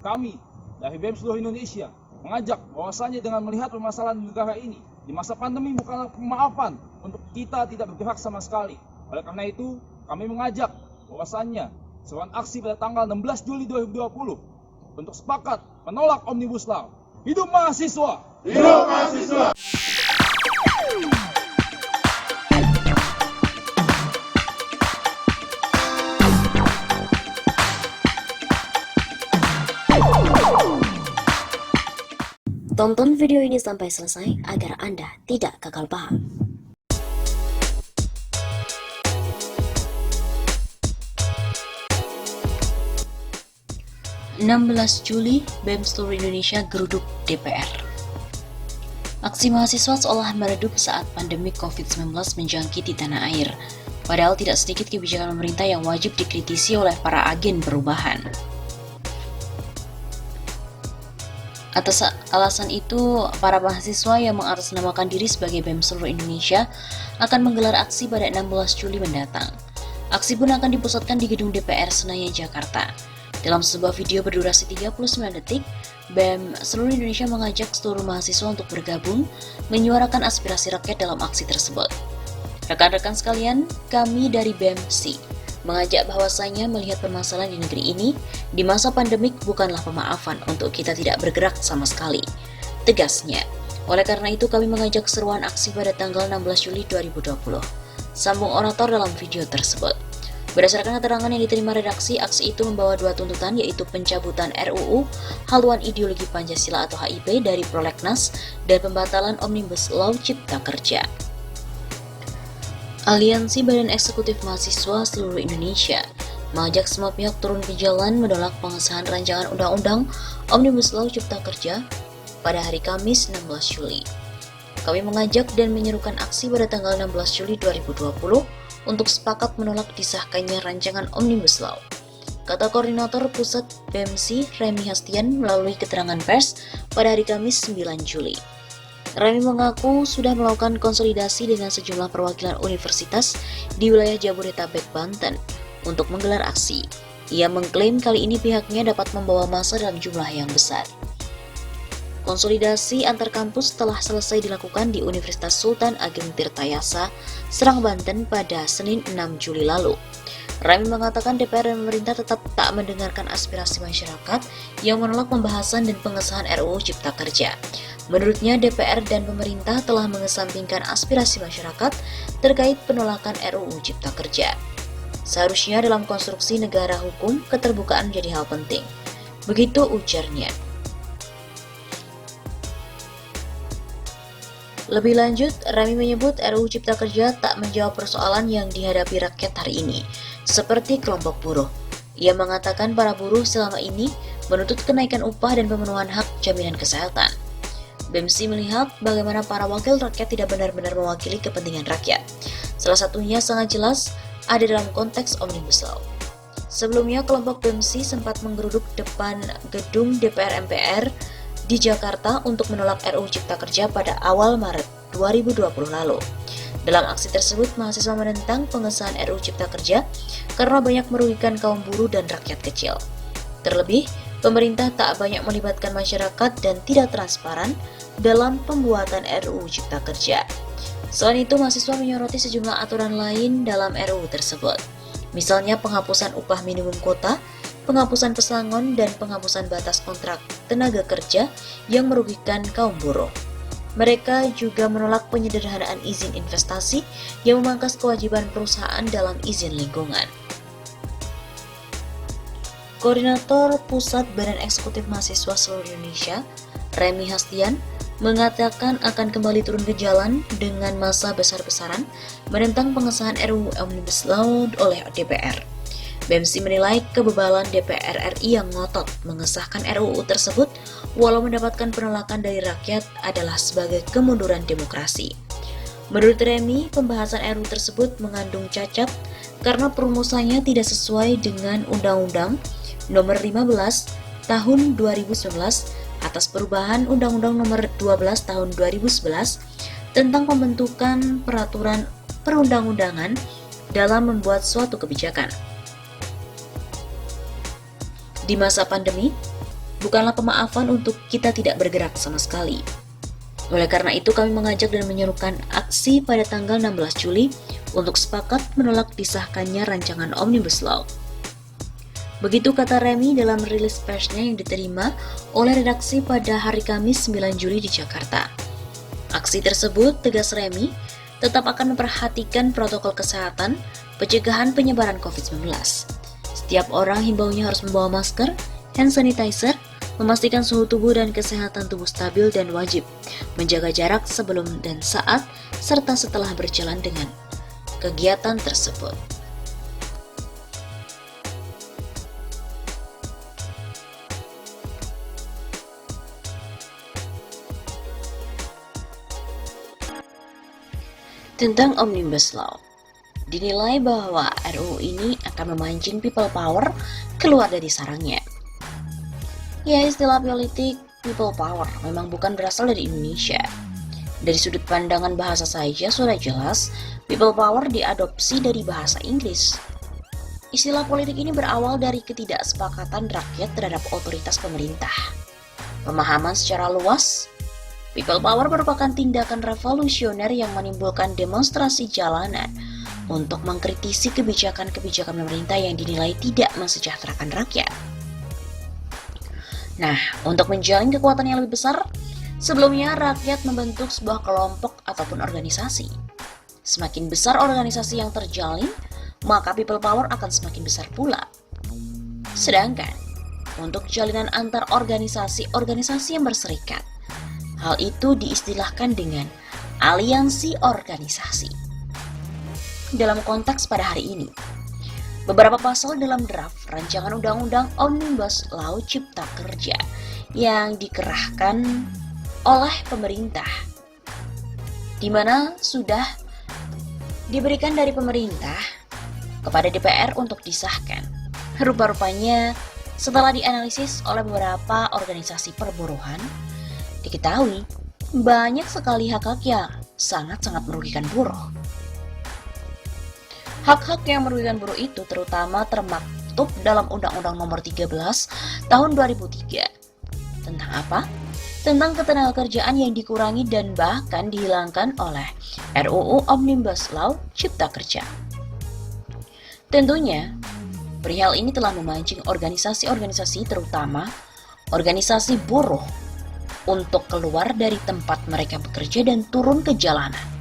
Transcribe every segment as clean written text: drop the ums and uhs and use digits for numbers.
Kami dari BEM seluruh Indonesia mengajak bahwasanya dengan melihat permasalahan negara ini di masa pandemi bukanlah pemaafan untuk kita tidak bergerak sama sekali. Oleh karena itu, kami mengajak bahwasanya seruan aksi pada tanggal 16 Juli 2020 untuk sepakat menolak Omnibus Law. Hidup mahasiswa! Hidup mahasiswa! Tonton video ini sampai selesai agar Anda tidak gagal paham. Juli, BEM seluruh Indonesia geruduk DPR. Aksi mahasiswa seolah meredup saat pandemi COVID-19 menjangkiti tanah air. Padahal tidak sedikit kebijakan pemerintah yang wajib dikritisi oleh para agen perubahan. Atas alasan itu, para mahasiswa yang mengatasnamakan diri sebagai BEM seluruh Indonesia akan menggelar aksi pada 16 Juli mendatang. Aksi pun akan dipusatkan di gedung DPR Senayan, Jakarta. Dalam sebuah video berdurasi 39 detik, BEM seluruh Indonesia mengajak seluruh mahasiswa untuk bergabung menyuarakan aspirasi rakyat dalam aksi tersebut. Rekan-rekan sekalian, kami dari BEMC mengajak bahwasanya melihat permasalahan di negeri ini di masa pandemik bukanlah pemaafan untuk kita tidak bergerak sama sekali, tegasnya. Oleh karena itu kami mengajak seruan aksi pada tanggal 16 Juli 2020. Sambung orator dalam video tersebut. Berdasarkan keterangan yang diterima redaksi, aksi itu membawa dua tuntutan, yaitu pencabutan RUU Haluan Ideologi Pancasila atau HIP dari Prolegnas dan pembatalan Omnibus Law Cipta Kerja. Aliansi Badan Eksekutif Mahasiswa seluruh Indonesia mengajak semua pihak turun ke jalan menolak pengesahan rancangan Undang-Undang Omnibus Law Cipta Kerja pada hari Kamis 16 Juli. Kami mengajak dan menyerukan aksi pada tanggal 16 Juli 2020 untuk sepakat menolak disahkannya rancangan Omnibus Law, kata Koordinator Pusat BEMC Remy Hastian melalui keterangan pers pada hari Kamis 9 Juli. Remy mengaku sudah melakukan konsolidasi dengan sejumlah perwakilan universitas di wilayah Jabodetabek, Banten untuk menggelar aksi. Ia mengklaim kali ini pihaknya dapat membawa massa dalam jumlah yang besar. Konsolidasi antar kampus telah selesai dilakukan di Universitas Sultan Ageng Tirtayasa, Serang, Banten pada Senin 6 Juli lalu. Remy mengatakan DPR dan pemerintah tetap tak mendengarkan aspirasi masyarakat yang menolak pembahasan dan pengesahan RUU Cipta Kerja. Menurutnya, DPR dan pemerintah telah mengesampingkan aspirasi masyarakat terkait penolakan RUU Cipta Kerja. Seharusnya dalam konstruksi negara hukum, keterbukaan menjadi hal penting. Begitu ujarnya. Lebih lanjut, Remy menyebut RUU Cipta Kerja tak menjawab persoalan yang dihadapi rakyat hari ini, seperti kelompok buruh. Ia mengatakan para buruh selama ini menuntut kenaikan upah dan pemenuhan hak jaminan kesehatan. BEMC melihat bagaimana para wakil rakyat tidak benar-benar mewakili kepentingan rakyat. Salah satunya sangat jelas ada dalam konteks Omnibus Law. Sebelumnya, kelompok BEMC sempat menggeruduk depan gedung DPR MPR di Jakarta untuk menolak RUU Cipta Kerja pada awal Maret 2020 lalu. Dalam aksi tersebut, mahasiswa menentang pengesahan RUU Cipta Kerja karena banyak merugikan kaum buruh dan rakyat kecil. Terlebih, pemerintah tak banyak melibatkan masyarakat dan tidak transparan dalam pembuatan RUU Cipta Kerja. Selain itu, mahasiswa menyoroti sejumlah aturan lain dalam RUU tersebut. Misalnya penghapusan upah minimum kota, penghapusan pesangon, dan penghapusan batas kontrak tenaga kerja yang merugikan kaum buruh. Mereka juga menolak penyederhanaan izin investasi yang memangkas kewajiban perusahaan dalam izin lingkungan. Koordinator Pusat Badan Eksekutif Mahasiswa seluruh Indonesia, Remy Hastian, mengatakan akan kembali turun ke jalan dengan massa besar-besaran menentang pengesahan RUU Omnibus Law oleh DPR. BEMC menilai kebebalan DPR RI yang ngotot mengesahkan RUU tersebut walau mendapatkan penolakan dari rakyat adalah sebagai kemunduran demokrasi. Menurut Remy, pembahasan RUU tersebut mengandung cacat karena perumusannya tidak sesuai dengan Undang-Undang Nomor 15 Tahun 2011 atas perubahan Undang-Undang Nomor 12 Tahun 2011 tentang pembentukan peraturan perundang-undangan dalam membuat suatu kebijakan. Di masa pandemi, bukanlah pemaafan untuk kita tidak bergerak sama sekali. Oleh karena itu kami mengajak dan menyerukan aksi pada tanggal 16 Juli untuk sepakat menolak disahkannya rancangan Omnibus Law. Begitu kata Remy dalam rilis persnya yang diterima oleh redaksi pada hari Kamis 9 Juli di Jakarta. Aksi tersebut, tegas Remy, tetap akan memperhatikan protokol kesehatan pencegahan penyebaran COVID-19. Setiap orang himbaunya harus membawa masker, hand sanitizer, memastikan suhu tubuh dan kesehatan tubuh stabil dan wajib menjaga jarak sebelum dan saat serta setelah berjalan dengan kegiatan tersebut. Tentang Omnibus Law, dinilai bahwa RUU ini akan memancing people power keluar dari sarangnya. Ya, istilah politik people power memang bukan berasal dari Indonesia. Dari sudut pandangan bahasa saja sudah jelas, people power diadopsi dari bahasa Inggris. Istilah politik ini berawal dari ketidaksepakatan rakyat terhadap otoritas pemerintah. Pemahaman secara luas, people power merupakan tindakan revolusioner yang menimbulkan demonstrasi jalanan untuk mengkritisi kebijakan-kebijakan pemerintah yang dinilai tidak mensejahterakan rakyat. Nah, untuk menjalin kekuatan yang lebih besar, sebelumnya rakyat membentuk sebuah kelompok ataupun organisasi. Semakin besar organisasi yang terjalin, maka people power akan semakin besar pula. Sedangkan, untuk jalinan antar organisasi-organisasi yang berserikat, hal itu diistilahkan dengan aliansi organisasi. Dalam konteks pada hari ini, beberapa pasal dalam draft rancangan undang-undang Omnibus Law Cipta Kerja yang dikerahkan oleh pemerintah, di mana sudah diberikan dari pemerintah kepada DPR untuk disahkan. Rupa-rupanya setelah dianalisis oleh beberapa organisasi perburuhan, diketahui banyak sekali hak-hak yang sangat-sangat merugikan buruh. Hak-hak yang merugikan buruh itu terutama termaktub dalam Undang-Undang Nomor 13 Tahun 2003. Tentang apa? Tentang ketenagakerjaan yang dikurangi dan bahkan dihilangkan oleh RUU Omnibus Law Cipta Kerja. Tentunya, perihal ini telah memancing organisasi-organisasi terutama organisasi buruh untuk keluar dari tempat mereka bekerja dan turun ke jalanan.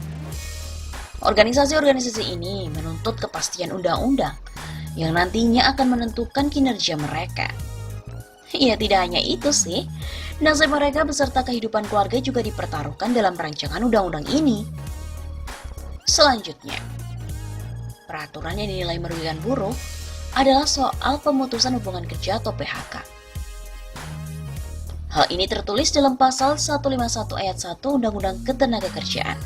Organisasi-organisasi ini menuntut kepastian undang-undang yang nantinya akan menentukan kinerja mereka. Ya, tidak hanya itu sih, nasib mereka beserta kehidupan keluarga juga dipertaruhkan dalam rancangan undang-undang ini. Selanjutnya, peraturan yang dinilai merugikan buruh adalah soal pemutusan hubungan kerja atau PHK. Hal ini tertulis dalam pasal 151 ayat 1 Undang-Undang Ketenagakerjaan.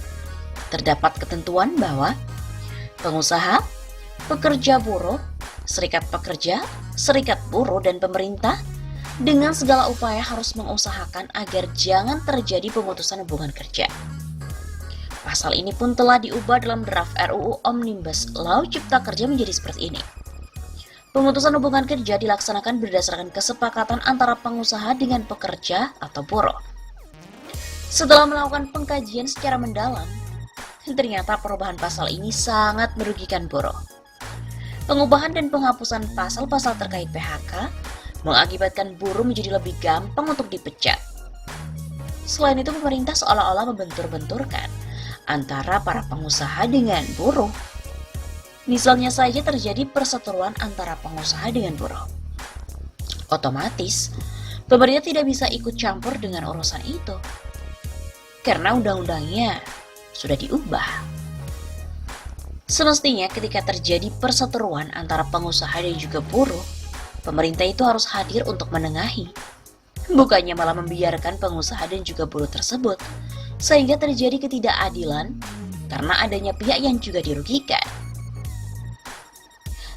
Terdapat ketentuan bahwa pengusaha, pekerja buruh, serikat pekerja, serikat buruh, dan pemerintah dengan segala upaya harus mengusahakan agar jangan terjadi pemutusan hubungan kerja. Pasal ini pun telah diubah dalam draft RUU Omnibus Law Cipta Kerja menjadi seperti ini. Pemutusan hubungan kerja dilaksanakan berdasarkan kesepakatan antara pengusaha dengan pekerja atau buruh. Setelah melakukan pengkajian secara mendalam, ternyata perubahan pasal ini sangat merugikan buruh. Pengubahan dan penghapusan pasal-pasal terkait PHK mengakibatkan buruh menjadi lebih gampang untuk dipecat. Selain itu, pemerintah seolah-olah membentur-benturkan antara para pengusaha dengan buruh. Misalnya saja terjadi perseteruan antara pengusaha dengan buruh. Otomatis, pemerintah tidak bisa ikut campur dengan urusan itu, karena undang-undangnya sudah diubah. Semestinya ketika terjadi perseteruan antara pengusaha dan juga buruh, pemerintah itu harus hadir untuk menengahi, bukannya malah membiarkan pengusaha dan juga buruh tersebut, sehingga terjadi ketidakadilan karena adanya pihak yang juga dirugikan.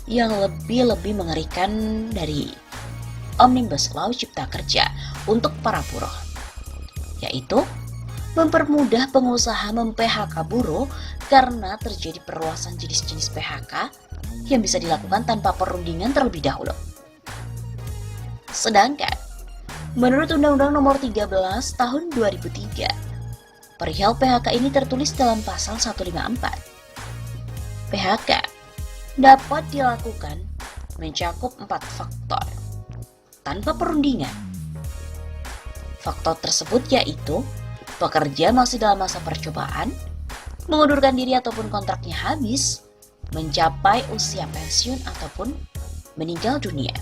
Yang lebih mengerikan dari Omnibus Law Cipta Kerja untuk para buruh, yaitu mempermudah pengusaha mem-PHK buruh karena terjadi perluasan jenis-jenis PHK yang bisa dilakukan tanpa perundingan terlebih dahulu. Sedangkan Menurut Undang-Undang Nomor 13 Tahun 2003, perihal PHK ini tertulis dalam pasal 154. PHK dapat dilakukan mencakup 4 faktor tanpa perundingan. Faktor tersebut yaitu pekerja masih dalam masa percobaan, mengundurkan diri ataupun kontraknya habis, mencapai usia pensiun ataupun meninggal dunia.